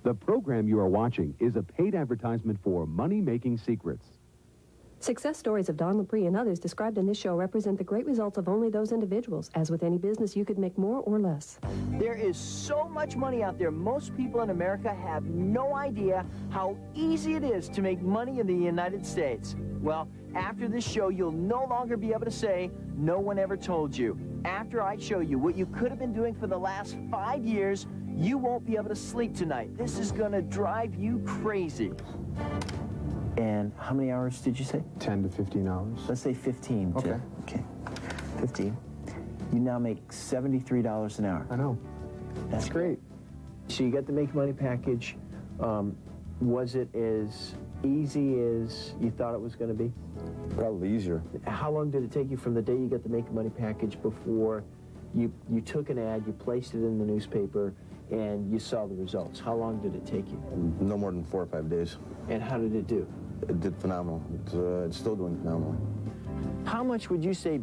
The program you are watching is a paid advertisement for Money-Making Secrets. Success stories of Don Lapre and others described in this show represent the great results of only those individuals. As with any business, you could make more or less. There is so much money out there. Most people in America have no idea how easy it is to make money in the United States. Well, after this show, you'll no longer be able to say, no one ever told you. After I show you what you could have been doing for the last 5 years, you won't be able to sleep tonight. This is going to drive you crazy. And how many hours did you say? 10 to 15 hours. Let's say 15. Okay. Okay. 15. You now make $73 an hour. I know. That's great. So you got the Make Money package. Was it as easy as you thought it was going to be? Probably easier. How long did it take you from the day you got the Make Money package before you took an ad, you placed it in the newspaper, and you saw the results? How long did it take you? No more than 4 or 5 days. And how did it do? It did phenomenal. It's still doing phenomenally. How much would you say,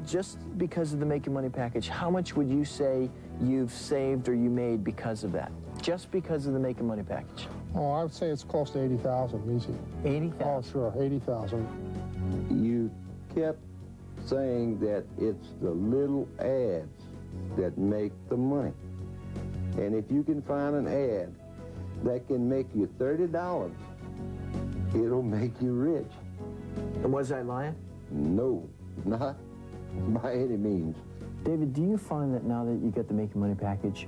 just because of the Making Money package, how much would you say you've saved or you made because of that? Just because of the Making Money package? Oh, I would say it's close to 80,000, easy. 80,000? Oh, sure, 80,000. You kept saying that it's the little ads that make the money. And if you can find an ad that can make you $30, it'll make you rich. And was I lying? No, not by any means. David, do you find that now that you get the Making Money package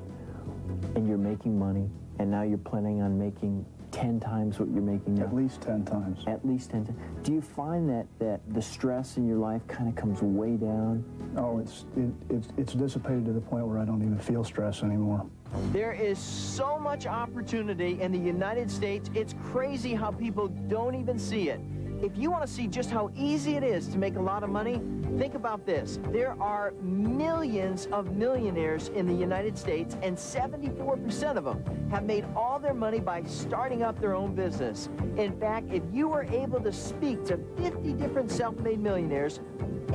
and you're making money, and now you're planning on making 10 times what you're making now? At least 10 times. At least 10 times. Do you find that the stress in your life kind of comes way down? Oh, it's dissipated to the point where I don't even feel stress anymore. There is so much opportunity in the United States. It's crazy how people don't even see it. If you want to see just how easy it is to make a lot of money, think about this. There are millions of millionaires in the United States, and 74% of them have made all their money by starting up their own business. In fact, if you were able to speak to 50 different self-made millionaires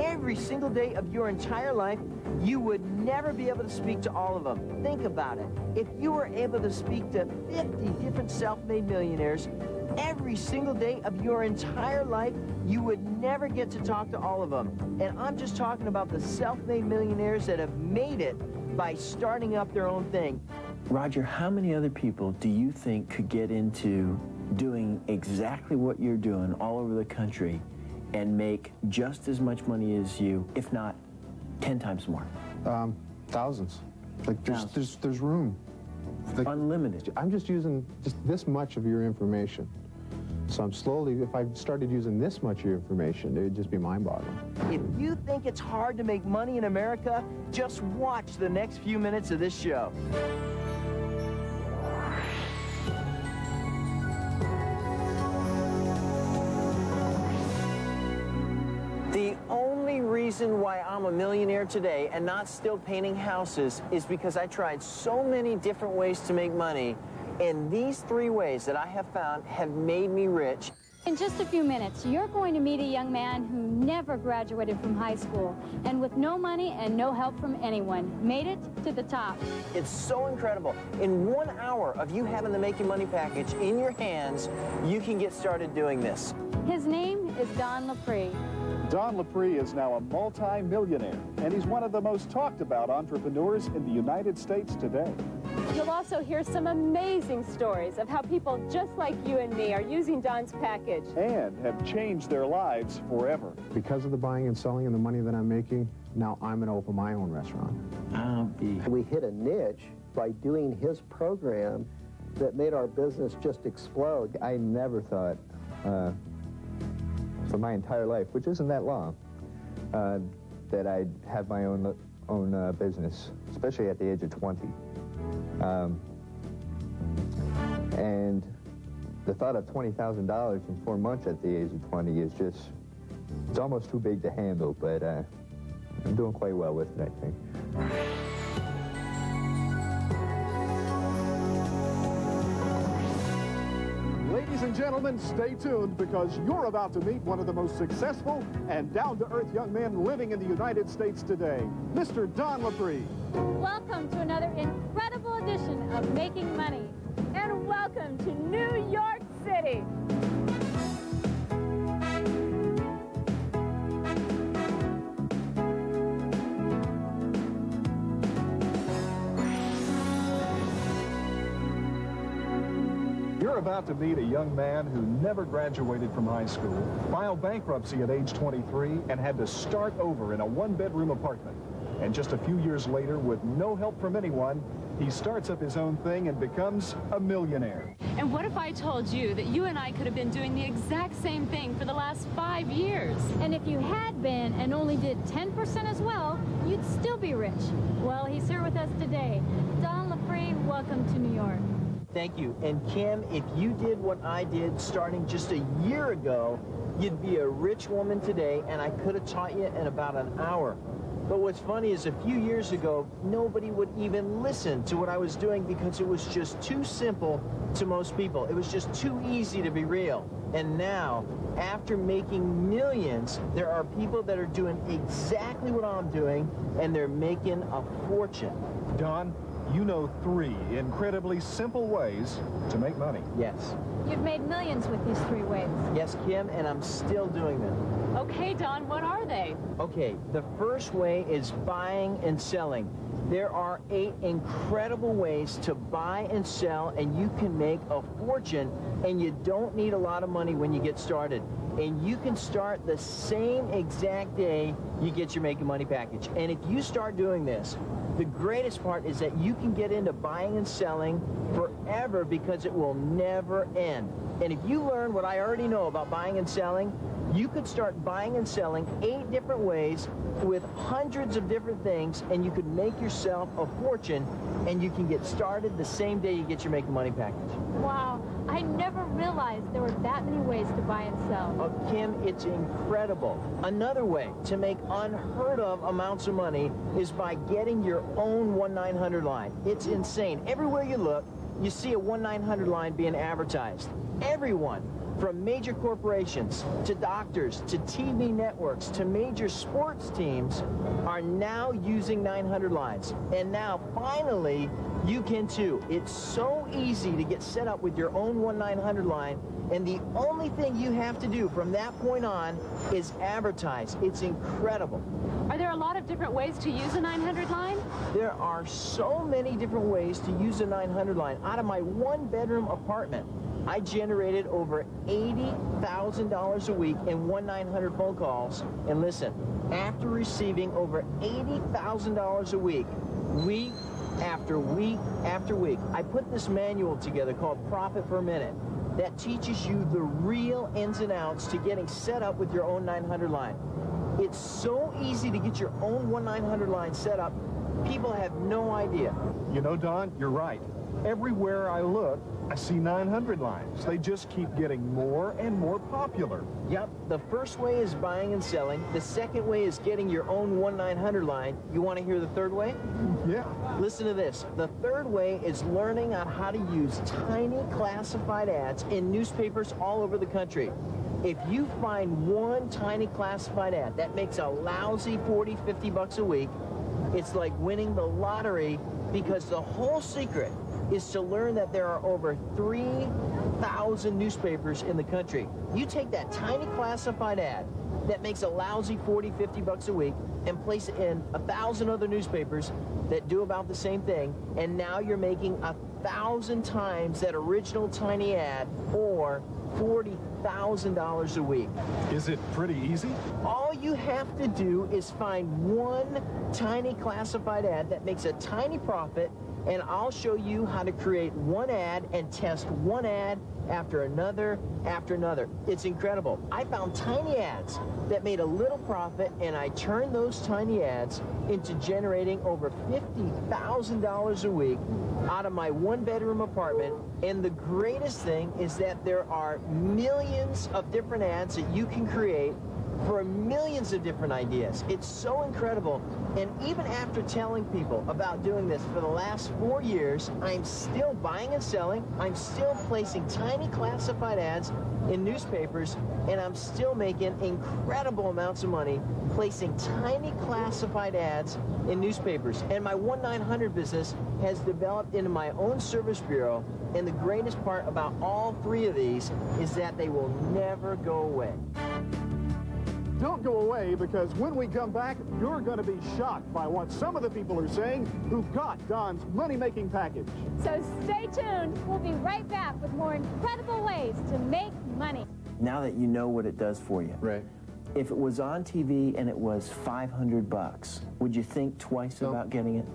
every single day of your entire life, you would never be able to speak to all of them. Think about it. If you were able to speak to 50 different self-made millionaires every single day of your entire life, you would never get to talk to all of them. And I'm just talking about the self-made millionaires that have made it by starting up their own thing. Roger, how many other people do you think could get into doing exactly what you're doing all over the country and make just as much money as you, if not 10 times more? Thousands. Like, there's room. Like, unlimited. I'm just using just this much of your information. So I'm slowly, if I started using this much of your information, it would just be mind-boggling. If you think it's hard to make money in America, just watch the next few minutes of this show. The only reason why I'm a millionaire today and not still painting houses is because I tried so many different ways to make money, and these 3 ways that I have found have made me rich. In just a few minutes, you're going to meet a young man who never graduated from high school, and with no money and no help from anyone, made it to the top. It's so incredible. In 1 hour of you having the Making Money package in your hands, you can get started doing this. His name is Don Lapre. Don Lapre is now a multi-millionaire, and he's one of the most talked about entrepreneurs in the United States today. You'll also hear some amazing stories of how people just like you and me are using Don's package. And have changed their lives forever. Because of the buying and selling and the money that I'm making, now I'm going to open my own restaurant. We hit a niche by doing his program that made our business just explode. I never thought, for my entire life, which isn't that long, that I'd have my own business, especially at the age of 20. And the thought of $20,000 in 4 months at the age of 20 is just, it's almost too big to handle, but I'm doing quite well with it, I think. Ladies and gentlemen, stay tuned because you're about to meet one of the most successful and down-to-earth young men living in the United States today, Mr. Don Lapre. Welcome to another incredible edition of Making Money. And and welcome to New York City. You're about to meet a young man who never graduated from high school, filed bankruptcy at age 23, and had to start over in a one-bedroom apartment. And just a few years later, with no help from anyone, he starts up his own thing and becomes a millionaire. And what if I told you that you and I could have been doing the exact same thing for the last 5 years? And if you had been and only did 10% as well, you'd still be rich. Well, he's here with us today. Don Lapre, welcome to New York. Thank you. And Kim, if you did what I did starting just a year ago, you'd be a rich woman today, and I could have taught you in about an hour. But what's funny is a few years ago, nobody would even listen to what I was doing because it was just too simple to most people. It was just too easy to be real. And now, after making millions, there are people that are doing exactly what I'm doing, and they're making a fortune. Don, you know 3 incredibly simple ways to make money. Yes. You've made millions with these 3 ways. Yes, Kim, and I'm still doing them. Okay, Don, what are they? Okay, the first way is buying and selling. There are 8 incredible ways to buy and sell, and you can make a fortune, and you don't need a lot of money when you get started. And you can start the same exact day you get your Making Money package. And if you start doing this, the greatest part is that you can get into buying and selling forever because it will never end. And if you learn what I already know about buying and selling, you could start buying and selling 8 different ways with hundreds of different things, and you could make yourself a fortune, and you can get started the same day you get your Making Money package. Wow, I never realized there were that many ways to buy and sell. Oh, Kim, it's incredible. Another way to make unheard of amounts of money is by getting your own 1-900 line. It's insane. Everywhere you look, you see a 1-900 line being advertised. Everyone, from major corporations to doctors to TV networks to major sports teams, are now using 900 lines. And now, finally, you can too. It's so easy to get set up with your own 1-900 line, and the only thing you have to do from that point on is advertise. It's incredible. Are there a lot of different ways to use a 900 line? There are so many different ways to use a 900 line. Out of my one-bedroom apartment, I generated over $80,000 a week in 1-900 phone calls. And listen, after receiving over $80,000 a week, week after week after week, I put this manual together called Profit Per Minute that teaches you the real ins and outs to getting set up with your own 900 line. It's so easy to get your own 1-900 line set up, people have no idea. You know, Don, you're right. Everywhere I look, I see 900 lines. They just keep getting more and more popular. Yep, the first way is buying and selling. The second way is getting your own 1-900 line. You want to hear the third way? Yeah. Listen to this. The third way is learning on how to use tiny classified ads in newspapers all over the country. If you find one tiny classified ad that makes a lousy $40, $50 a week, it's like winning the lottery, because the whole secret is to learn that there are over 3,000 newspapers in the country. You take that tiny classified ad that makes a lousy $40, $50 a week and place it in 1,000 other newspapers that do about the same thing, and now you're making 1,000 times that original tiny ad, or $40,000 a week. Is it pretty easy? All you have to do is find one tiny classified ad that makes a tiny profit, and I'll show you how to create one ad and test one ad after another after another. It's incredible. I found tiny ads that made a little profit, and I turned those tiny ads into generating over $50,000 a week out of my one-bedroom apartment. And the greatest thing is that there are millions of different ads that you can create for millions of different ideas. It's so incredible. And even after telling people about doing this for the last 4 years, I'm still buying and selling. I'm still placing tiny classified ads in newspapers, and I'm still making incredible amounts of money placing tiny classified ads in newspapers. And my 1-900 business has developed into my own service bureau, and the greatest part about all 3 of these is that they will never go away. Don't go away, because when we come back, you're going to be shocked by what some of the people are saying who got Don's money-making package. So stay tuned. We'll be right back with more incredible ways to make money. Now that you know what it does for you. Right. If it was on TV and it was $500, would you think twice about getting it?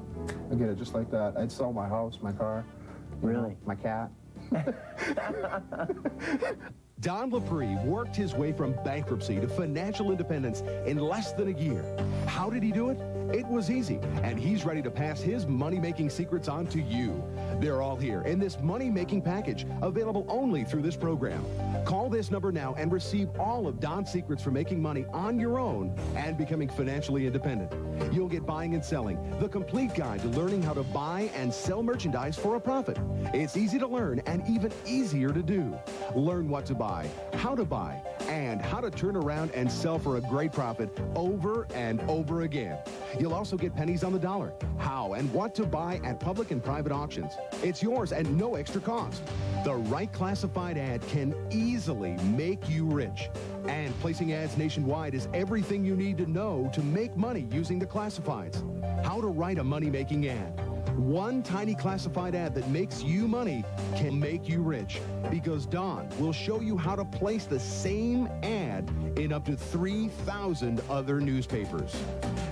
I get it just like that. I'd sell my house, my car. Really? My cat. Don Lapre worked his way from bankruptcy to financial independence in less than a year. How did he do it? It was easy, and he's ready to pass his money-making secrets on to you. They're all here in this money-making package, available only through this program. Call this number now and receive all of Don's secrets for making money on your own and becoming financially independent. You'll get buying and selling, the complete guide to learning how to buy and sell merchandise for a profit. It's easy to learn and even easier to do. Learn what to buy, how to buy, and how to turn around and sell for a great profit over and over again. You'll also get pennies on the dollar, how and what to buy at public and private auctions. It's yours and no extra cost. The right classified ad can easily make you rich. And placing ads nationwide is everything you need to know to make money using the classifieds. How to write a money-making ad. One tiny classified ad that makes you money can make you rich, because Don will show you how to place the same ad in up to 3,000 other newspapers.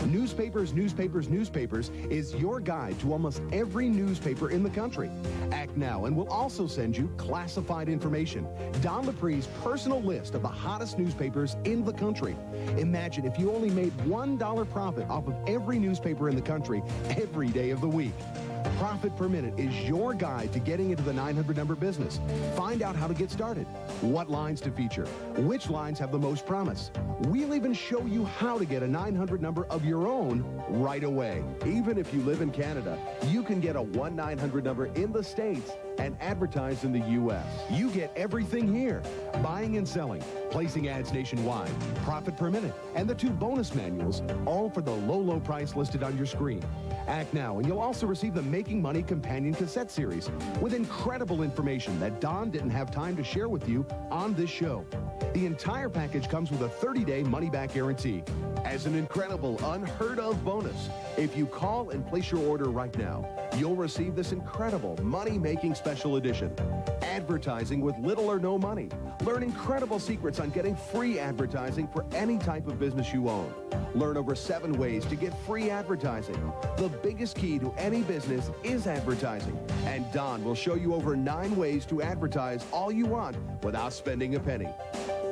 Newspapers, Newspapers, Newspapers is your guide to almost every newspaper in the country. Act now and we'll also send you classified information. Don Lapre's personal list of the hottest newspapers in the country. Imagine if you only made $1 profit off of every newspaper in the country every day of the week. Profit Per Minute is your guide to getting into the 900 number business. Find out how to get started, what lines to feature, which lines have the most promise. We'll even show you how to get a 900 number of your own right away. Even if you live in Canada, you can get a 1-900 number in the States and advertise in the U.S. You get everything here. Buying and selling, placing ads nationwide, Profit Per Minute, and the 2 bonus manuals, all for the low, low price listed on your screen. Act now, and you'll also receive the Making Money Companion Cassette Series with incredible information that Don didn't have time to share with you on this show. The entire package comes with a 30-day money-back guarantee. As an incredible, unheard-of bonus, if you call and place your order right now, you'll receive this incredible money-making special edition. Advertising with little or no money. Learn incredible secrets on getting free advertising for any type of business you own. Learn over 7 ways to get free advertising. The biggest key to any business is advertising. And Don will show you over 9 ways to advertise all you want without spending a penny.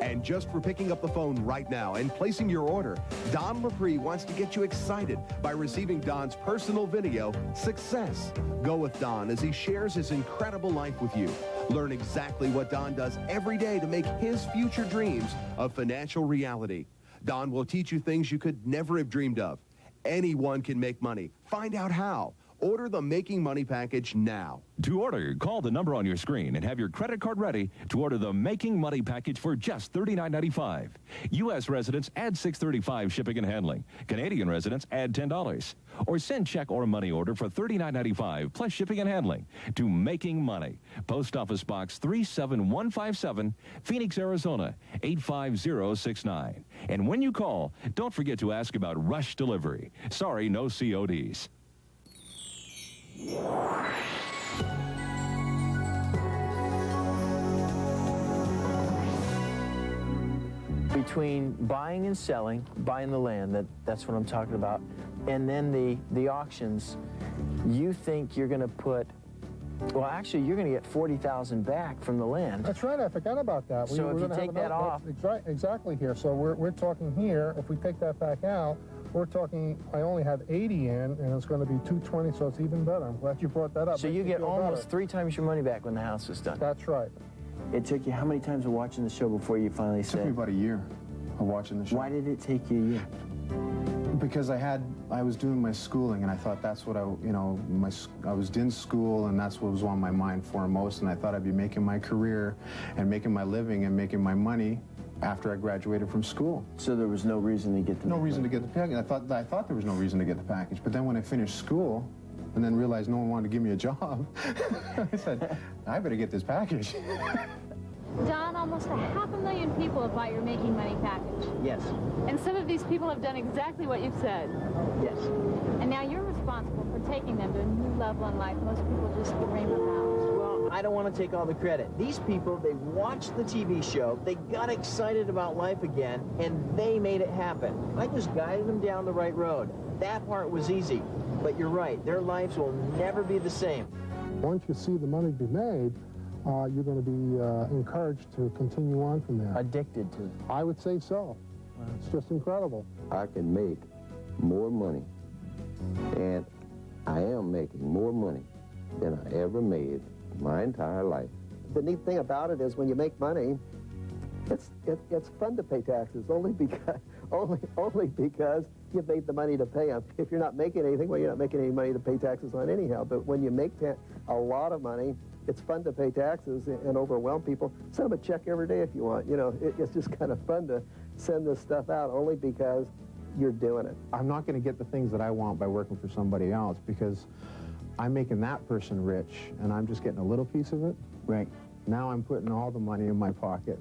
And just for picking up the phone right now and placing your order, Don Lapre wants to get you excited by receiving Don's personal video, Success. Go with Don as he shares his incredible life with you. Learn exactly what Don does every day to make his future dreams a financial reality. Don will teach you things you could never have dreamed of. Anyone can make money. Find out how. Order the Making Money package now. To order, call the number on your screen and have your credit card ready to order the Making Money package for just $39.95. U.S. residents add $6.35 shipping and handling. Canadian residents add $10. Or send check or money order for $39.95 plus shipping and handling to Making Money. Post Office Box 37157, Phoenix, Arizona 85069. And when you call, don't forget to ask about rush delivery. Sorry, no CODs. Between buying and selling, buying the land, that's what I'm talking about, and then the auctions, you think you're going to put, well, actually, you're going to get $40,000 back from the land. That's right. I forgot about that. So if you take that off, exactly here. So we're talking here. If we take that back out, we're talking. I only have 80 in, and it's going to be 220. So it's even better. I'm glad you brought that up. So you get almost 3 times your money back when the house is done. That's right. It took you how many times of watching the show before you finally said? It took me about a year. of watching the show. Why did it take you a year? Because I was doing my schooling, and I thought that's what I was in school, and that's what was on my mind foremost, and I thought I'd be making my career and making my living and making my money after I graduated from school. So there was no reason to get the to get the package. I thought there was no reason to get the package, but then when I finished school and then realized no one wanted to give me a job, I said, I better get this package. Don, almost 500,000 people have bought your Making Money package. Yes. And some of these people have done exactly what you've said. Yes. And now you're responsible for taking them to a new level in life most people just dream about. Well, I don't want to take all the credit. These people, they watched the TV show, they got excited about life again, and they made it happen. I just guided them down the right road. That part was easy. But you're right, their lives will never be the same. Once you see the money be made, you're going to be encouraged to continue on from there. Addicted to it. I would say so. It's just incredible. I can make more money, and I am making more money than I ever made my entire life. The neat thing about it is when you make money, it's fun to pay taxes only because you made the money to pay them. If you're not making anything, well, you're not making any money to pay taxes on anyhow. But when you make a lot of money, it's fun to pay taxes and overwhelm people. Send them a check every day if you want. You know, it's just kind of fun to send this stuff out only because you're doing it. I'm not going to get the things that I want by working for somebody else because I'm making that person rich and I'm just getting a little piece of it. Right. Now I'm putting all the money in my pocket,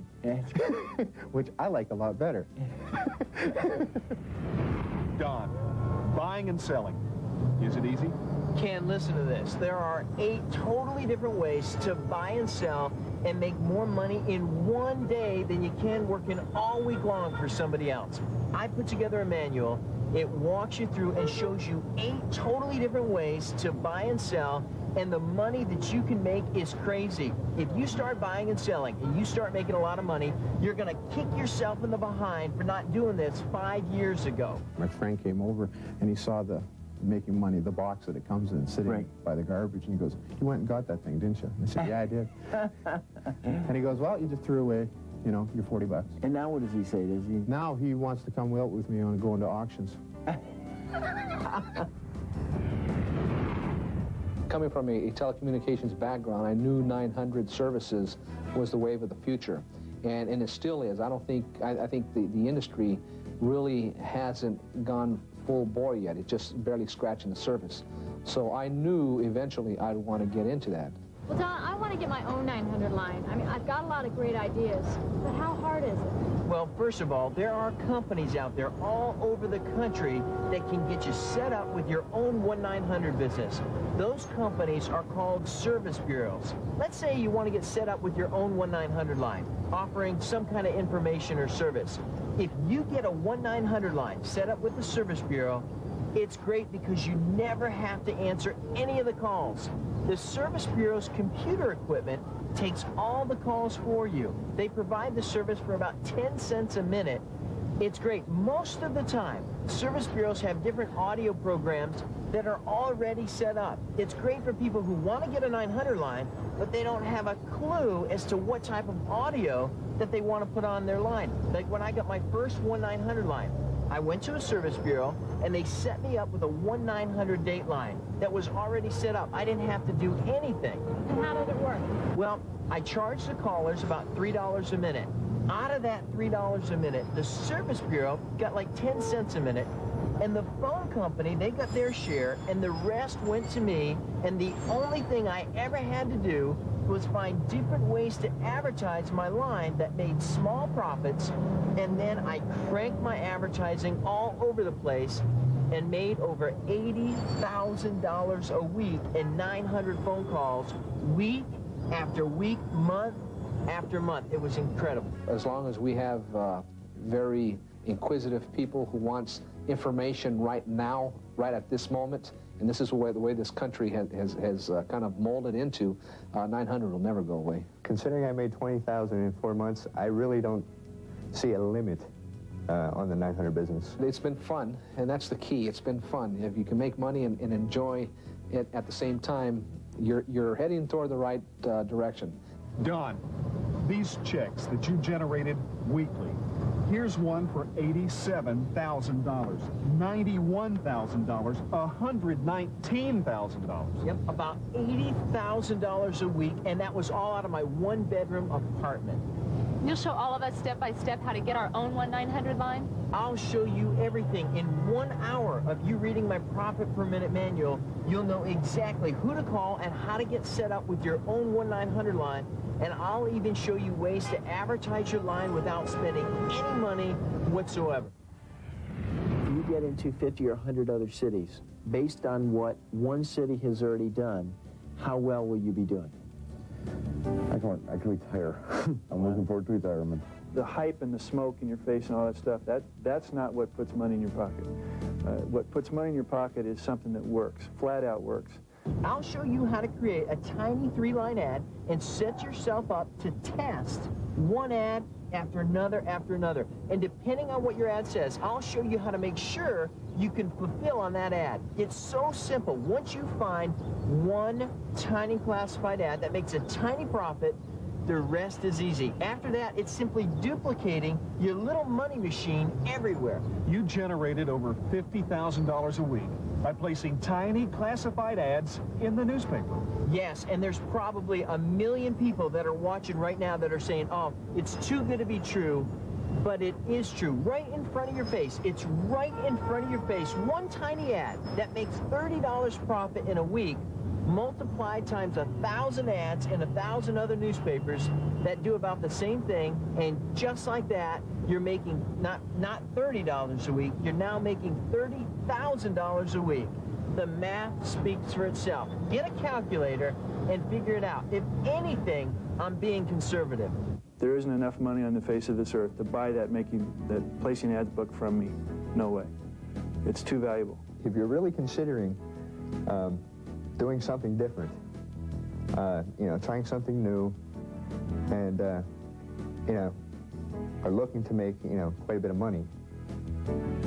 which I like a lot better. Don, buying and selling. Is it easy? Ken, listen to this. There are 8 totally different ways to buy and sell and make more money in one day than you can working all week long for somebody else. I put together a manual. It walks you through and shows you 8 totally different ways to buy and sell, and the money that you can make is crazy. If you start buying and selling and you start making a lot of money, you're going to kick yourself in the behind for not doing this 5 years ago. My friend came over and he saw the Making Money, the box that it comes in, sitting by the garbage, and he goes, "You went and got that thing, didn't you?" And I said, "Yeah, I did." And he goes, "Well, you just threw away, you know, your $40. And now what does he say? Does he? Now he wants to come out with me on going to auctions. Coming from a telecommunications background, I knew 900 services was the wave of the future, and it still is. I think the industry really hasn't gone full bore yet. It's just barely scratching the surface. So I knew eventually I'd want to get into that. Well, Don, I want to get my own 900 line. I mean, I've got a lot of great ideas, but how hard is it? Well, first of all, there are companies out there all over the country that can get you set up with your own 1-900 business. Those companies are called service bureaus. Let's say you want to get set up with your own 1-900 line, offering some kind of information or service. If you get a 1-900 line set up with the service bureau, it's great because you never have to answer any of the calls. The service bureau's computer equipment takes all the calls for you. They provide the service for about 10 cents a minute. It's great. Most of the time, service bureaus have different audio programs that are already set up. It's great for people who want to get a 900 line, but they don't have a clue as to what type of audio that they want to put on their line. Like when I got my first 1-900 line, I went to a service bureau, and they set me up with a 1-900 date line that was already set up. I didn't have to do anything. And how did it work? Well, I charged the callers about $3 a minute. Out of that $3 a minute, the service bureau got like 10 cents a minute, and the phone company, they got their share, and the rest went to me, and the only thing I ever had to do was find different ways to advertise my line that made small profits, and then I cranked my advertising all over the place and made over $80,000 a week in 900 phone calls, week after week, month after month. It was incredible. As long as we have very inquisitive people who wants information right now, right at this moment, and this is the way this country has kind of molded into, 900 will never go away. Considering I made $20,000 in 4 months, I really don't see a limit on the 900 business. It's been fun, and that's the key. It's been fun. If you can make money and enjoy it at the same time, you're heading toward the right direction. Don, these checks that you generated weekly, Here's one for $87,000, $91,000, $119,000. Yep, about $80,000 a week, and that was all out of my one-bedroom apartment. You'll show all of us step by step how to get our own 1-900 line? I'll show you everything. In 1 hour of you reading my profit per minute manual, you'll know exactly who to call and how to get set up with your own 1-900 line. And I'll even show you ways to advertise your line without spending any money whatsoever. If you get into 50 or 100 other cities, based on what one city has already done, how well will you be doing? I can retire. I'm looking forward to retirement. The hype and the smoke in your face and all that stuff, that's not what puts money in your pocket. What puts money in your pocket is something that works, flat out works. I'll show you how to create a tiny 3-line ad and set yourself up to test one ad after another after another. And depending on what your ad says, I'll show you how to make sure you can fulfill on that ad. It's so simple. Once you find one tiny classified ad that makes a tiny profit, the rest is easy. After that, it's simply duplicating your little money machine everywhere. You generated over $50,000 a week by placing tiny classified ads in the newspaper. Yes, and there's probably 1 million people that are watching right now that are saying, oh, it's too good to be true, but it is true. Right in front of your face. It's right in front of your face. One tiny ad that makes $30 profit in a week multiplied times 1,000 ads in 1,000 other newspapers that do about the same thing, and just like that, you're making not $30 a week, you're now making $30,000 a week. The math speaks for itself. Get a calculator and figure it out. If anything, I'm being conservative. There isn't enough money on the face of this earth to buy that placing ads book from me. No way. It's too valuable. If you're really considering doing something different, trying something new, and, are looking to make, quite a bit of money,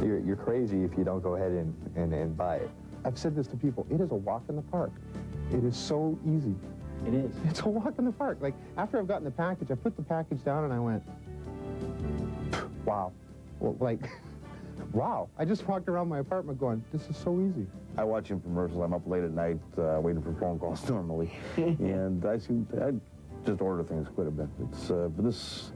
you're crazy if you don't go ahead and buy it. I've said this to people, it is a walk in the park. It is so easy. It is. It's a walk in the park. Like, after I've gotten the package, I put the package down and I went, wow. Well, wow. I just walked around my apartment going, this is so easy. I watch infomercials. I'm up late at night waiting for phone calls normally. And I just order things quite a bit. But this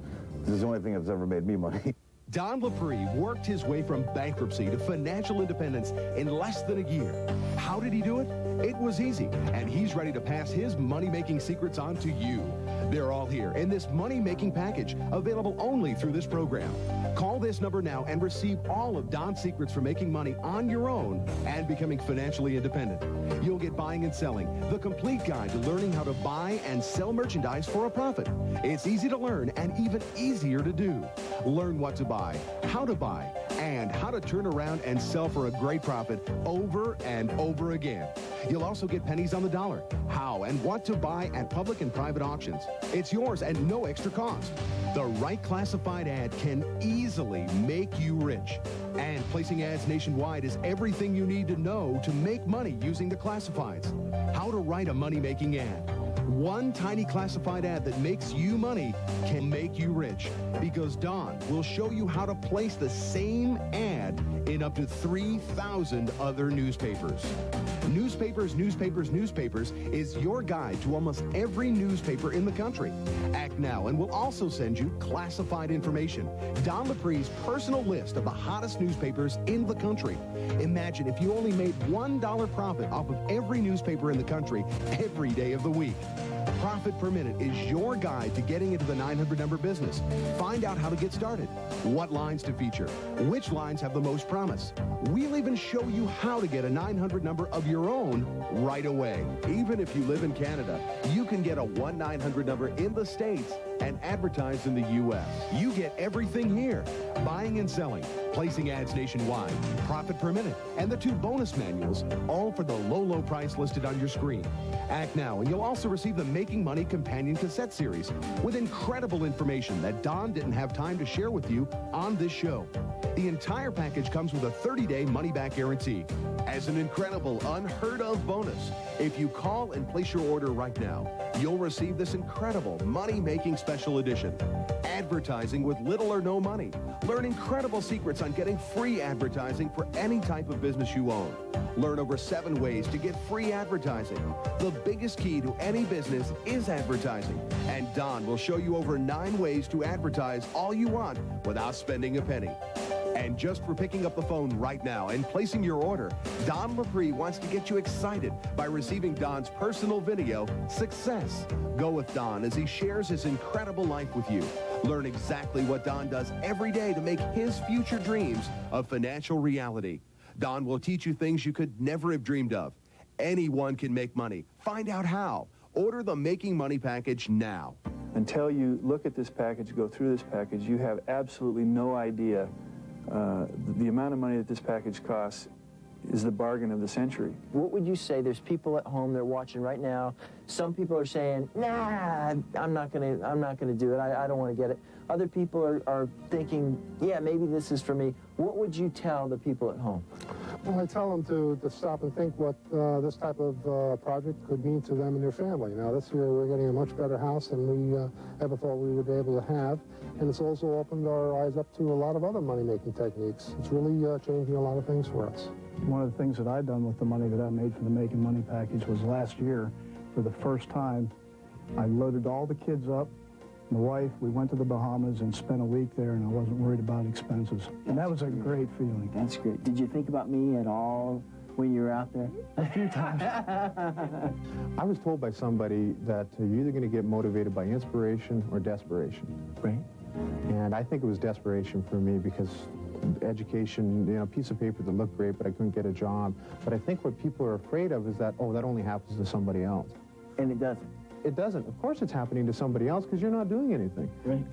is the only thing that's ever made me money. Don Lapre worked his way from bankruptcy to financial independence in less than a year. How did he do it? It was easy, and he's ready to pass his money-making secrets on to you. They're all here in this money-making package, available only through this program. Call this number now and receive all of Don's secrets for making money on your own and becoming financially independent. You'll get buying and selling, the complete guide to learning how to buy and sell merchandise for a profit. It's easy to learn and even easier to do. Learn what to buy, how to buy, and how to turn around and sell for a great profit over and over again. You'll also get pennies on the dollar, how and what to buy at public and private auctions. It's yours and no extra cost. The right classified ad can easily make you rich. And placing ads nationwide is everything you need to know to make money using the classifieds. How to write a money-making ad. One tiny classified ad that makes you money can make you rich, because Don will show you how to place the same ad in up to 3,000 other newspapers. Newspapers is your guide to almost every newspaper in the country. Act now and we'll also send you classified information. Don Lapre's personal list of the hottest newspapers in the country. Imagine if you only made $1 profit off of every newspaper in the country every day of the week. Profit Per Minute is your guide to getting into the 900 number business. Find out how to get started, what lines to feature, which lines have the most promise. We'll even show you how to get a 900 number of your own right away. Even if you live in Canada, you can get a 1-900 number in the States and advertise in the U.S. You get everything here. Buying and selling, placing ads nationwide, Profit Per Minute, and the 2 bonus manuals, all for the low price listed on your screen. Act now, and you'll also receive the Making Money Companion Cassette Series with incredible information that Don didn't have time to share with you on this show. The entire package comes with a 30-day money-back guarantee. As an incredible, unheard-of bonus, if you call and place your order right now, you'll receive this incredible money-making special edition. Advertising with little or no money. Learn incredible secrets on getting free advertising for any type of business you own. Learn over 7 ways to get free advertising. The biggest key to any business is advertising. And Don will show you over 9 ways to advertise all you want without spending a penny. And just for picking up the phone right now and placing your order, Don Lapre wants to get you excited by receiving Don's personal video, Success. Go with Don as he shares his incredible life with you. Learn exactly what Don does every day to make his future dreams a financial reality. Don will teach you things you could never have dreamed of. Anyone can make money. Find out how. Order the Making Money package now. Until you look at this package, go through this package, you have absolutely no idea. The amount of money that this package costs is the bargain of the century. What would you say? There's people at home, they're watching right now. Some people are saying, nah, I'm not gonna do it. I don't want to get it. Other people are thinking, yeah, maybe this is for me. What would you tell the people at home? Well, I tell them to stop and think what this type of project could mean to them and their family. Now, this year we're getting a much better house than we ever thought we would be able to have, and it's also opened our eyes up to a lot of other money-making techniques. It's really changing a lot of things for us. One of the things that I've done with the money that I made for the Making Money package was last year, for the first time, I loaded all the kids up. My wife, we went to the Bahamas and spent a week there, and I wasn't worried about expenses. And that was a great feeling. That's great. Did you think about me at all when you were out there? A few times. I was told by somebody that you're either going to get motivated by inspiration or desperation. Right. And I think it was desperation for me because education, a piece of paper that looked great, but I couldn't get a job. But I think what people are afraid of is that, oh, that only happens to somebody else. And it doesn't. It doesn't. Of course it's happening to somebody else because you're not doing anything. Right.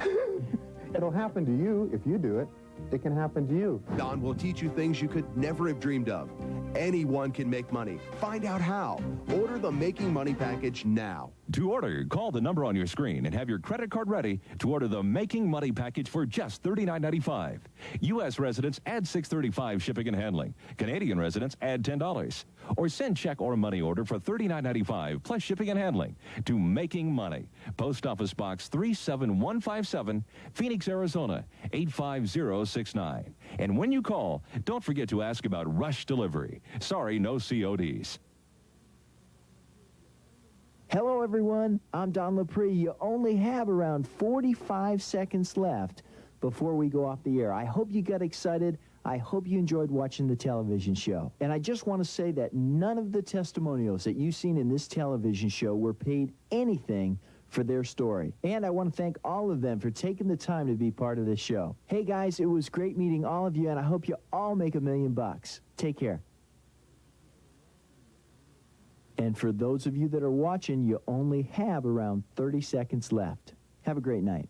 It'll happen to you if you do it. It can happen to you. Don will teach you things you could never have dreamed of. Anyone can make money. Find out how. Order the Making Money package now. To order, call the number on your screen and have your credit card ready to order the Making Money package for just $39.95. U.S. residents add $6.35 shipping and handling. Canadian residents add $10. Or send check or money order for $39.95 plus shipping and handling to Making Money. Post Office Box 37157, Phoenix, Arizona 85069. And when you call, don't forget to ask about rush delivery. Sorry, no CODs. Hello, everyone. I'm Don Lapre. You only have around 45 seconds left before we go off the air. I hope you got excited. I hope you enjoyed watching the television show. And I just want to say that none of the testimonials that you've seen in this television show were paid anything for their story. And I want to thank all of them for taking the time to be part of this show. Hey, guys, it was great meeting all of you, and I hope you all make $1 million. Take care. And for those of you that are watching, you only have around 30 seconds left. Have a great night.